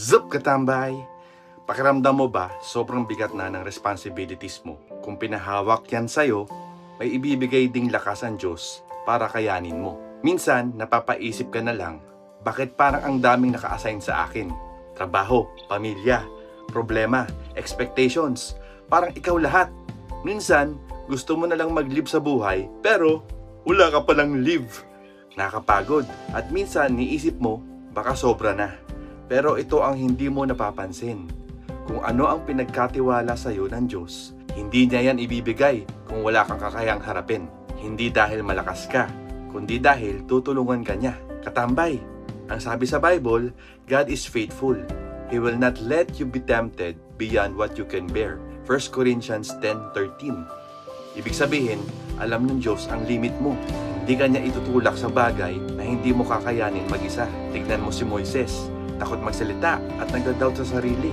Zup katambay! Pakiramdam mo ba sobrang bigat na ng responsibilities mo? Kung pinahawak yan sa'yo, may ibibigay ding lakas ang Diyos para kayanin mo. Minsan, napapaisip ka na lang, bakit parang ang daming naka-assign sa akin? Trabaho, pamilya, problema, expectations, parang ikaw lahat. Minsan, gusto mo na lang mag-live sa buhay, pero wala ka palang live. Nakakapagod at minsan niisip mo, baka sobra na. Pero ito ang hindi mo napapansin. Kung ano ang pinagkatiwala sa iyo ng Diyos, hindi niya yan ibibigay kung wala kang kakayang harapin. Hindi dahil malakas ka, kundi dahil tutulungan ka niya. Katambay, ang sabi sa Bible, God is faithful. He will not let you be tempted beyond what you can bear. 1 Corinthians 10:13. Ibig sabihin, alam ng Diyos ang limit mo. Hindi ka niya itutulak sa bagay na hindi mo kakayanin mag-isa. Tignan mo si Moises, takot magsalita at nagda-doubt sa sarili.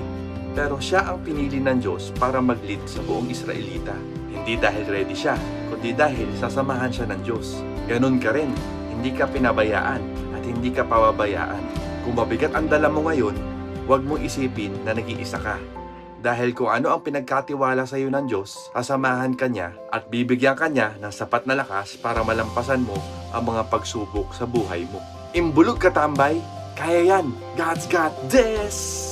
Pero siya ang pinili ng Diyos para mag-lead sa buong Israelita. Hindi dahil ready siya, kundi dahil sasamahan siya ng Diyos. Ganon ka rin, hindi ka pinabayaan at hindi ka pababayaan. Kung mabigat ang dala mo ngayon, huwag mo isipin na nag-iisa ka. Dahil kung ano ang pinagkatiwala sa iyo ng Diyos, sasamahan ka niya at bibigyan ka niya ng sapat na lakas para malampasan mo ang mga pagsubok sa buhay mo. Imbulog ka tambay! Kaya yan! God's got this!